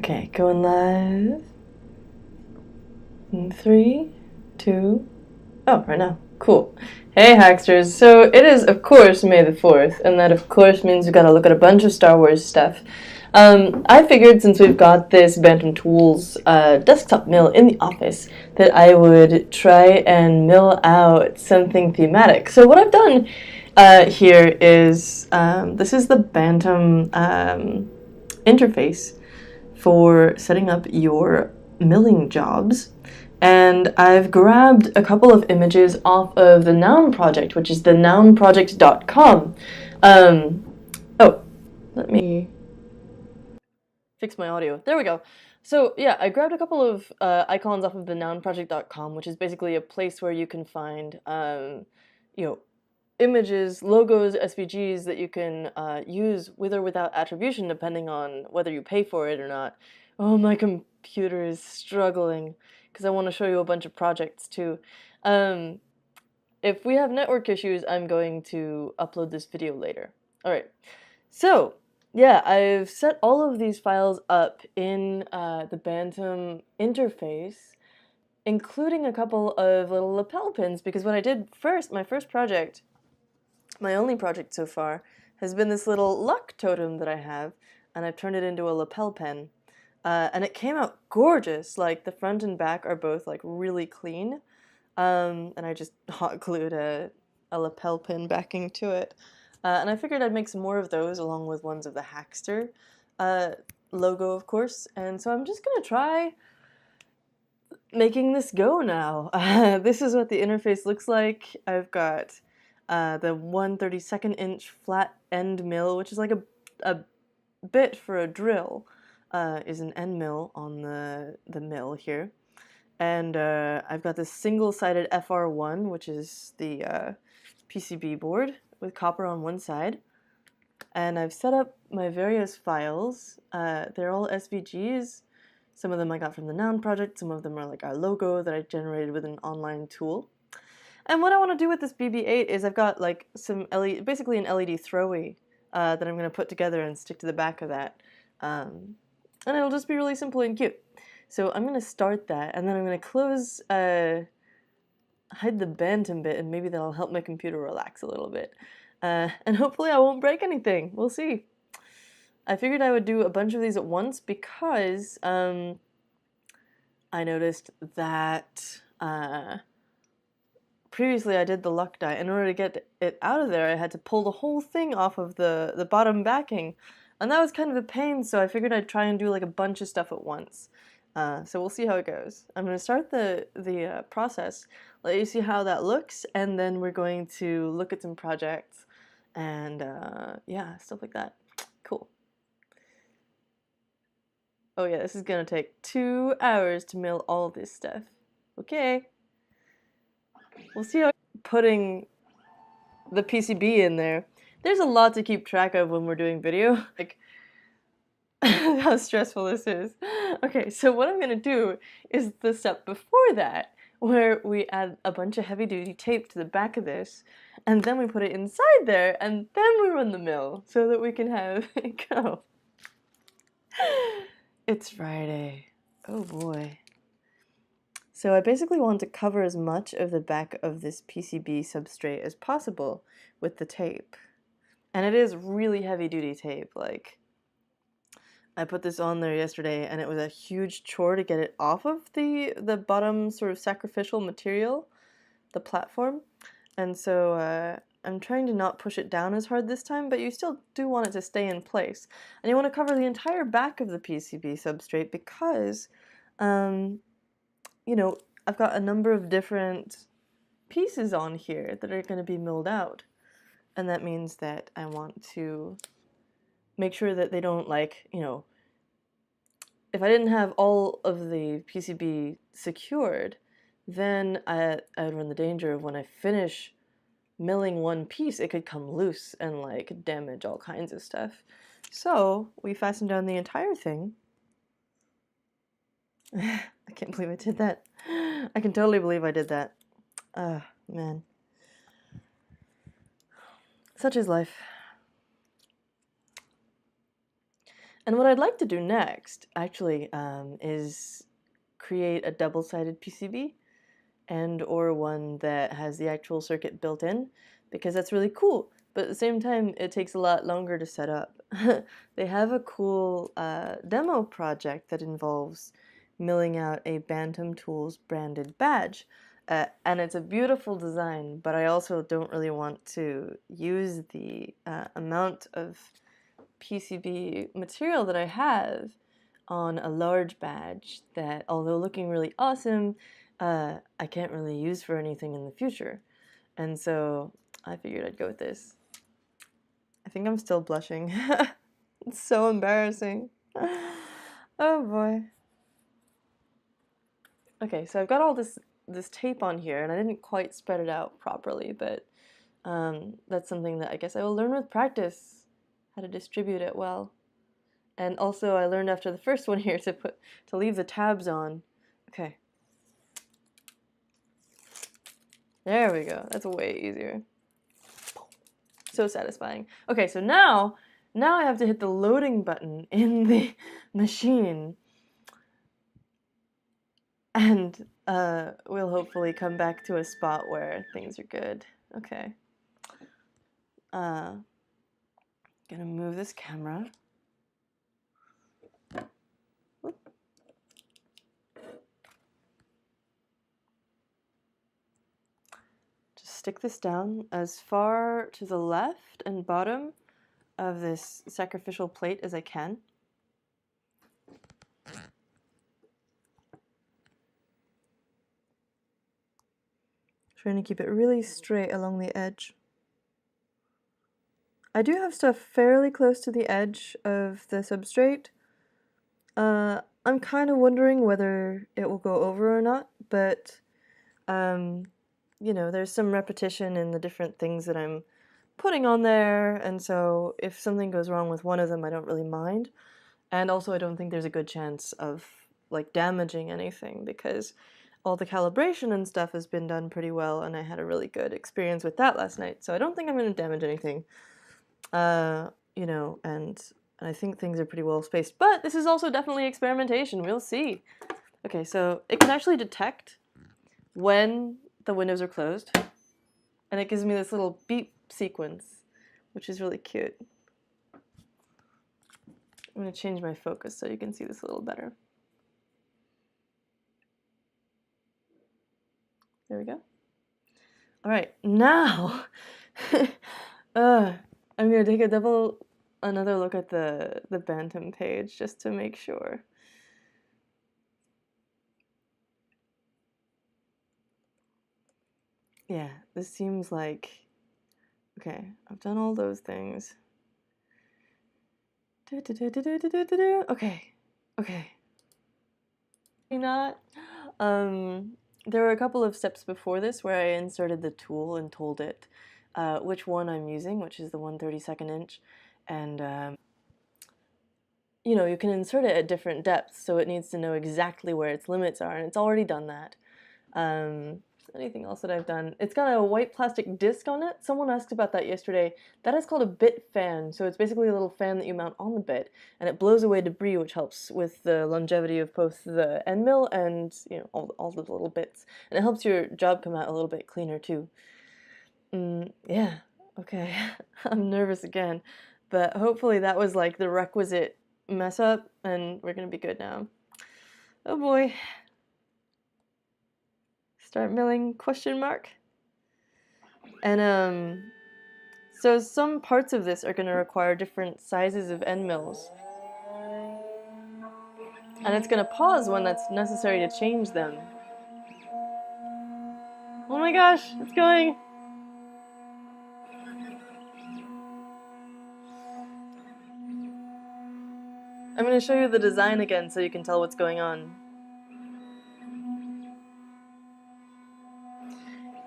Okay, going live. In 3, 2. Oh, right now. Cool. Hey, Hacksters. So it is, of course, May the 4th, and that, of course, means we gotta look at a bunch of Star Wars stuff. I figured since we've got this Bantam Tools desktop mill in the office that I would try and mill out something thematic. So what I've done here is this is the Bantam interface for setting up your milling jobs. And I've grabbed a couple of images off of the Noun Project, which is the nounproject.com. Oh, let me fix my audio. There we go. So yeah, I grabbed a couple of icons off of the nounproject.com, which is basically a place where you can find, images, logos, SVGs that you can use with or without attribution, depending on whether you pay for it or not. Oh, my computer is struggling because I want to show you a bunch of projects too. If we have network issues, I'm going to upload this video later. All right, so yeah, I've set all of these files up in the Bantam interface, including a couple of little lapel pins, because what I did first, my first project, my only project so far, has been this little luck totem that I have, and I've turned it into a lapel pin. And it came out gorgeous. Like, the front and back are both like really clean. And I just hot glued a lapel pin backing to it. And I figured I'd make some more of those along with ones of the Hackster logo, of course. And so I'm just gonna try making this go now. This is what the interface looks like. I've got the 1/32 inch flat end mill, which is like a bit for a drill, is an end mill on the mill here. And I've got this single-sided FR1, which is the PCB board with copper on one side. And I've set up my various files. They're all SVGs. Some of them I got from the Noun Project, some of them are like our logo that I generated with an online tool. And what I want to do with this BB-8 is I've got like some LED, basically an LED throwy that I'm going to put together and stick to the back of that. And it'll just be really simple and cute. So I'm going to start that, and then I'm going to close, hide the Bantam bit, and maybe that'll help my computer relax a little bit. And hopefully I won't break anything. We'll see. I figured I would do a bunch of these at once because I noticed that previously I did the luck die. In order to get it out of there, I had to pull the whole thing off of the bottom backing. And that was kind of a pain, so I figured I'd try and do like a bunch of stuff at once. So we'll see how it goes. I'm going to start the process, let you see how that looks, and then we're going to look at some projects and yeah, stuff like that. Cool. Oh yeah, this is going to take 2 hours to mill all this stuff. Okay. We'll see how putting the PCB in there. There's a lot to keep track of when we're doing video. Like, how stressful this is. Okay, so what I'm going to do is the step before that, where we add a bunch of heavy-duty tape to the back of this, and then we put it inside there, and then we run the mill, so that we can have it go. It's Friday. Oh boy. So I basically want to cover as much of the back of this PCB substrate as possible with the tape. And it is really heavy-duty tape, like, I put this on there yesterday, and it was a huge chore to get it off of the bottom sort of sacrificial material, the platform. And so I'm trying to not push it down as hard this time, but you still do want it to stay in place. And you want to cover the entire back of the PCB substrate because, you know, I've got a number of different pieces on here that are going to be milled out. And that means that I want to make sure that they don't, like, you know, if I didn't have all of the PCB secured, then I would run the danger of when I finish milling one piece, it could come loose and like damage all kinds of stuff. So we fastened down the entire thing. I can't believe I did that. I can totally believe I did that. Man. Such is life. And what I'd like to do next, actually, is create a double-sided PCB and or one that has the actual circuit built in, because that's really cool. But at the same time, it takes a lot longer to set up. They have a cool demo project that involves milling out a Bantam Tools branded badge. And it's a beautiful design, but I also don't really want to use the amount of PCB material that I have on a large badge that, although looking really awesome, I can't really use for anything in the future. And so I figured I'd go with this. I think I'm still blushing. It's so embarrassing. Oh boy. Okay, so I've got all this tape on here, and I didn't quite spread it out properly, but that's something that I guess I will learn with practice, how to distribute it well. And also I learned after the first one here to leave the tabs on. Okay. There we go. That's way easier. So satisfying. Okay, so now I have to hit the loading button in the machine. And we'll hopefully come back to a spot where things are good. Okay. Gonna move this camera. Whoop. Just stick this down as far to the left and bottom of this sacrificial plate as I can. Trying to keep it really straight along the edge. I do have stuff fairly close to the edge of the substrate. I'm kind of wondering whether it will go over or not, but you know, there's some repetition in the different things that I'm putting on there, and so if something goes wrong with one of them, I don't really mind. And also I don't think there's a good chance of like damaging anything, because all the calibration and stuff has been done pretty well, and I had a really good experience with that last night, so I don't think I'm going to damage anything. You know, and I think things are pretty well spaced, but this is also definitely experimentation. We'll see. Okay, so it can actually detect when the windows are closed, and it gives me this little beep sequence, which is really cute. I'm going to change my focus so you can see this a little better. There we go. All right, now I'm going to take another look at the Bantam page just to make sure. Yeah, this seems like, okay, I've done all those things. Okay, okay. Not. There were a couple of steps before this where I inserted the tool and told it which one I'm using, which is the 1/32 inch, and you know, you can insert it at different depths, so it needs to know exactly where its limits are, and it's already done that. Anything else that I've done? It's got a white plastic disc on it. Someone asked about that yesterday. That is called a bit fan, so it's basically a little fan that you mount on the bit, and it blows away debris, which helps with the longevity of both the end mill and, you know, all the little bits. And it helps your job come out a little bit cleaner too. Yeah, okay. I'm nervous again, but hopefully that was like the requisite mess up, and we're gonna be good now. Oh boy. Start milling, question mark. And so some parts of this are going to require different sizes of end mills, and it's going to pause when that's necessary to change them. Oh my gosh, it's going! I'm going to show you the design again so you can tell what's going on.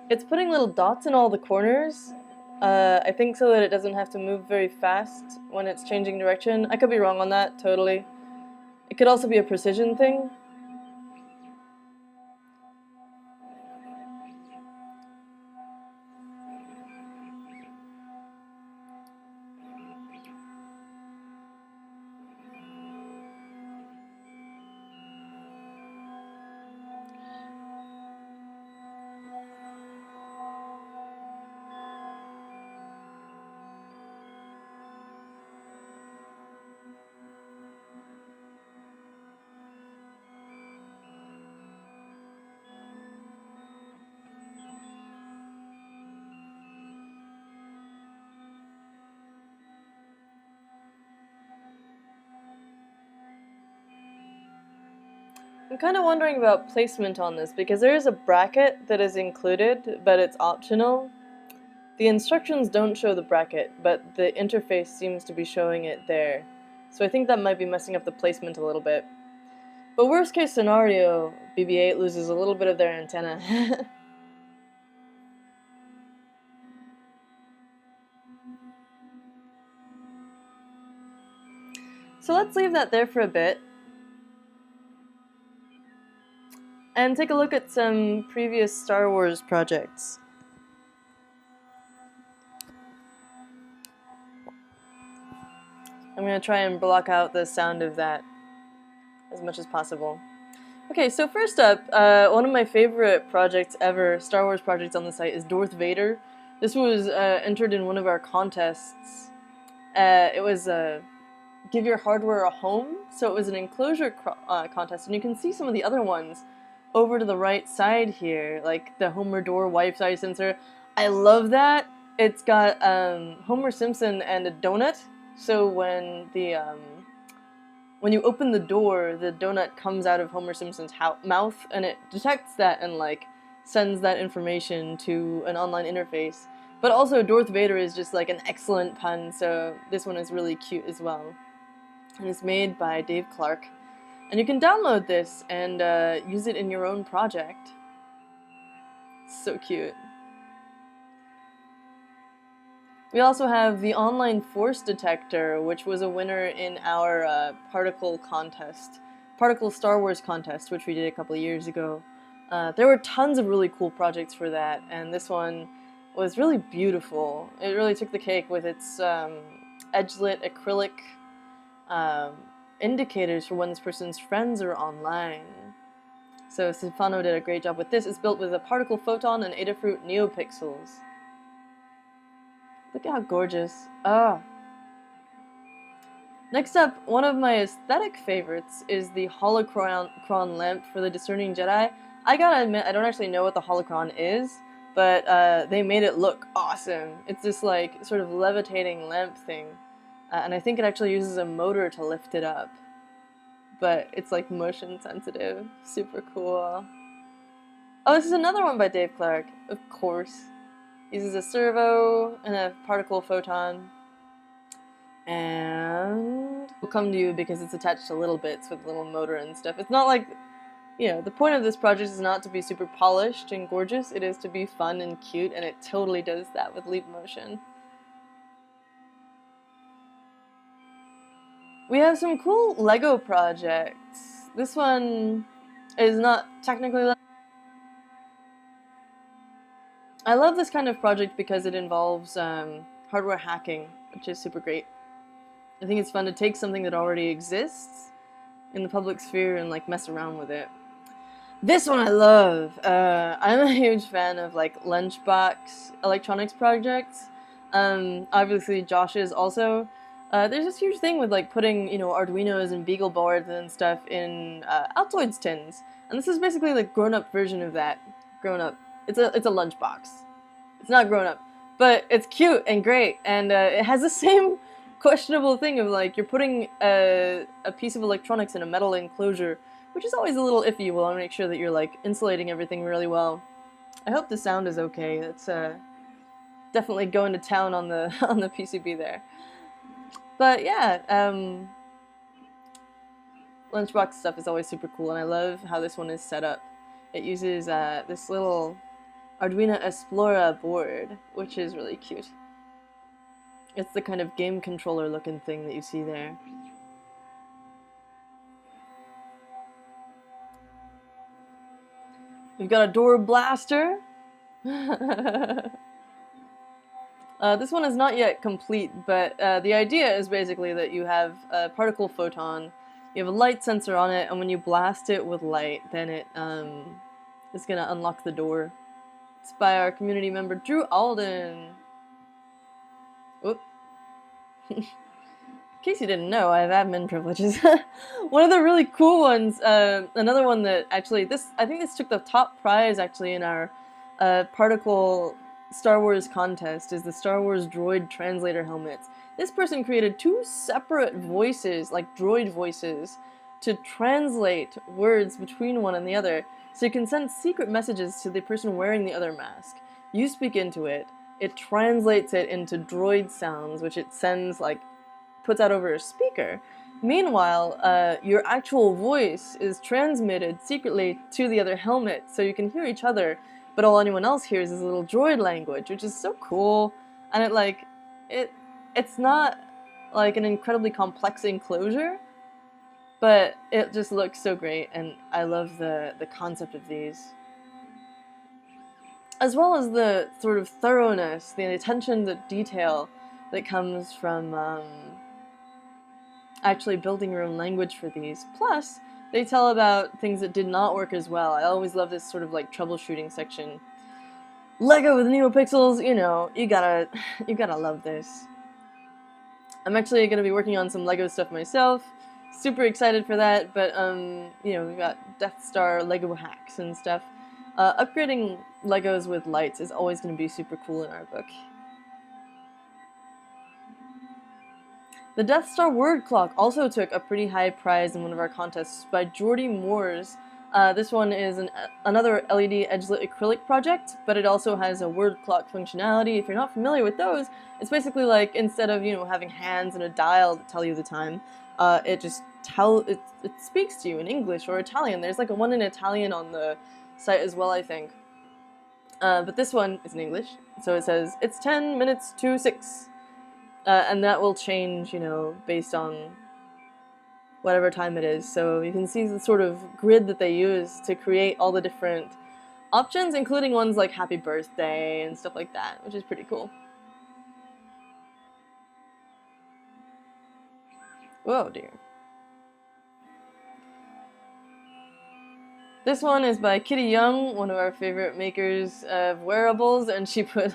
It's putting little dots in all the corners, I think so that it doesn't have to move very fast when it's changing direction. I could be wrong on that, totally. It could also be a precision thing. I'm kind of wondering about placement on this, because there is a bracket that is included, but it's optional. The instructions don't show the bracket, but the interface seems to be showing it there. So I think that might be messing up the placement a little bit. But worst case scenario, BB-8 loses a little bit of their antenna. So let's leave that there for a bit. And take a look at some previous Star Wars projects. I'm going to try and block out the sound of that as much as possible. Okay, so first up, one of my favorite projects ever, Star Wars projects on the site, is Darth Vader. This was entered in one of our contests. It was Give Your Hardware a Home, so it was an enclosure contest, and you can see some of the other ones over to the right side here, like the Homer door wipe size sensor. I love that. It's got Homer Simpson and a donut, so when you open the door, the donut comes out of Homer Simpson's mouth, and it detects that and like sends that information to an online interface. But also Darth Vader is just like an excellent pun, so this one is really cute as well. And it's made by Dave Clark. And you can download this and use it in your own project. It's so cute. We also have the online force detector, which was a winner in our particle Star Wars contest, which we did a couple of years ago. There were tons of really cool projects for that, and this one was really beautiful. It really took the cake with its edge-lit acrylic indicators for when this person's friends are online. So Stefano did a great job with this. It's built with a particle photon and Adafruit NeoPixels. Look at how gorgeous. Ah. Next up, one of my aesthetic favorites is the holocron lamp for the Discerning Jedi. I gotta admit, I don't actually know what the holocron is, but they made it look awesome. It's this like sort of levitating lamp thing, and I think it actually uses a motor to lift it up. But it's like motion sensitive. Super cool. Oh, this is another one by Dave Clark, of course. Uses a servo and a particle photon. And will come to you because it's attached to little bits with a little motor and stuff. It's not like, you know, the point of this project is not to be super polished and gorgeous. It is to be fun and cute, and it totally does that with Leap Motion. We have some cool Lego projects. This one is not technically Lego. I love this kind of project because it involves hardware hacking, which is super great. I think it's fun to take something that already exists in the public sphere and like mess around with it. This one I love. I'm a huge fan of like lunchbox electronics projects. Obviously Josh is also. There's this huge thing with like putting, you know, Arduinos and Beagle boards and stuff in Altoids tins, and this is basically the grown-up version of that. Grown-up. It's a lunchbox. It's not grown-up, but it's cute and great, and it has the same questionable thing of like you're putting a piece of electronics in a metal enclosure, which is always a little iffy. You want to make sure that you're like insulating everything really well. I hope the sound is okay. It's definitely going to town on the on the PCB there. But yeah, lunchbox stuff is always super cool, and I love how this one is set up. It uses this little Arduino Esplora board, which is really cute. It's the kind of game controller looking thing that you see there. We've got a door blaster. This one is not yet complete, but the idea is basically that you have a particle photon, you have a light sensor on it, and when you blast it with light, then it is going to unlock the door. It's by our community member, Drew Alden. Whoop. In case you didn't know, I have admin privileges. One of the really cool ones, another one that actually, I think this took the top prize actually in our particle Star Wars contest, is the Star Wars droid translator helmets. This person created 2 separate voices, like droid voices, to translate words between one and the other, so you can send secret messages to the person wearing the other mask. You speak into it, it translates it into droid sounds, which it sends, like, puts out over a speaker. Meanwhile, your actual voice is transmitted secretly to the other helmet, so you can hear each other, but all anyone else hears is a little droid language, which is so cool. And it's not like an incredibly complex enclosure, but it just looks so great, and I love the concept of these. As well as the sort of thoroughness, the attention to detail that comes from actually building your own language for these. Plus, they tell about things that did not work as well. I always love this sort of like troubleshooting section. Lego with NeoPixels, you know, you gotta love this. I'm actually gonna be working on some Lego stuff myself. Super excited for that, but you know, we've got Death Star Lego hacks and stuff. Upgrading Legos with lights is always gonna be super cool in our book. The Death Star word clock also took a pretty high prize in one of our contests by Jordy Moores. This one is another LED edge-lit acrylic project, but it also has a word clock functionality. If you're not familiar with those, it's basically like, instead of, you know, having hands and a dial to tell you the time, it just it speaks to you in English or Italian. There's like one in Italian on the site as well, I think. But this one is in English, so it says, it's 10 minutes to 6. And that will change, you know, based on whatever time it is. So you can see the sort of grid that they use to create all the different options, including ones like happy birthday and stuff like that, which is pretty cool. Whoa, dear. This one is by Kitty Young, one of our favorite makers of wearables, and she put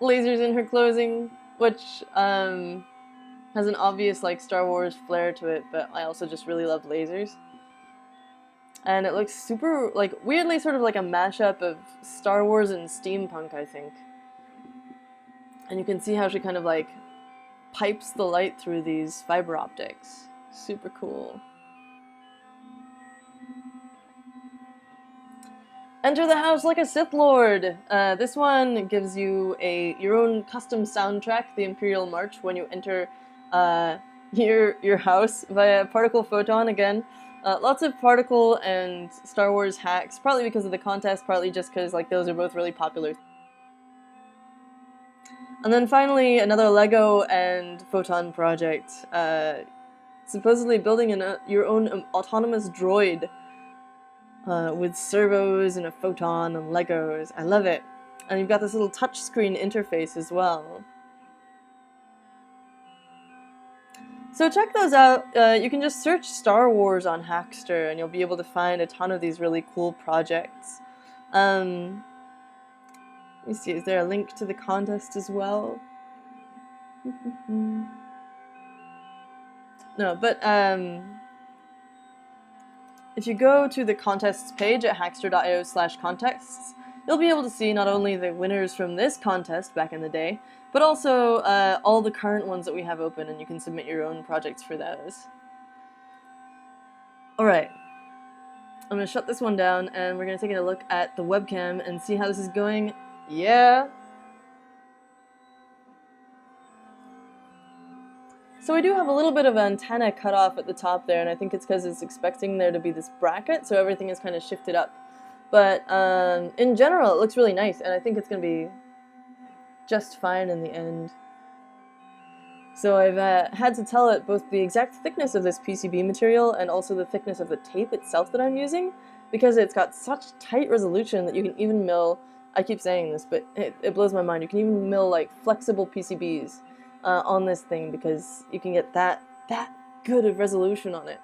lasers in her clothing, which has an obvious like Star Wars flair to it, but I also just really love lasers. And it looks super, like, weirdly sort of like a mashup of Star Wars and steampunk, I think. And you can see how she kind of like pipes the light through these fiber optics. Super cool. Enter the house like a Sith Lord! This one gives you your own custom soundtrack, the Imperial March, when you enter your house via particle photon again. Lots of particle and Star Wars hacks, partly because of the contest, partly just because like those are both really popular. And then finally, another Lego and photon project. Supposedly building your own autonomous droid. With servos and a photon and Legos. I love it. And you've got this little touchscreen interface as well. So check those out. You can just search Star Wars on Hackster and you'll be able to find a ton of these really cool projects. Let me see, is there a link to the contest as well? No, but if you go to the contests page at Hackster.io/contests, you'll be able to see not only the winners from this contest back in the day, but also all the current ones that we have open, and you can submit your own projects for those. Alright, I'm going to shut this one down, and we're going to take a look at the webcam and see how this is going. Yeah! So we do have a little bit of antenna cut off at the top there, and I think it's because it's expecting there to be this bracket, so everything is kind of shifted up. But in general, it looks really nice, and I think it's going to be just fine in the end. So I've had to tell it both the exact thickness of this PCB material and also the thickness of the tape itself that I'm using, because it's got such tight resolution that you can even mill, I keep saying this, but it blows my mind, you can even mill like flexible PCBs on this thing because you can get that good of resolution on it.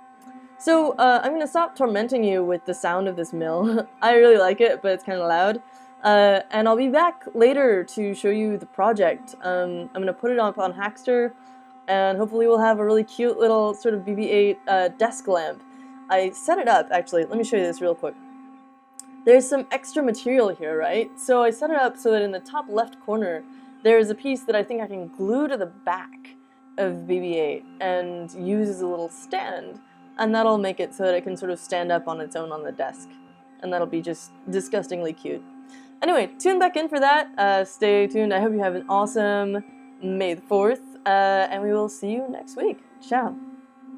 So I'm going to stop tormenting you with the sound of this mill. I really like it, but it's kind of loud. And I'll be back later to show you the project. I'm going to put it up on Hackster, and hopefully we'll have a really cute little sort of BB-8 desk lamp. I set it up, actually. Let me show you this real quick. There's some extra material here, right? So I set it up so that in the top left corner, there's a piece that I think I can glue to the back of BB-8 and use as a little stand. and that'll make it so that it can sort of stand up on its own on the desk. And that'll be just disgustingly cute. Anyway, tune back in for that. Stay tuned. I hope you have an awesome May the 4th, and we will see you next week. Ciao.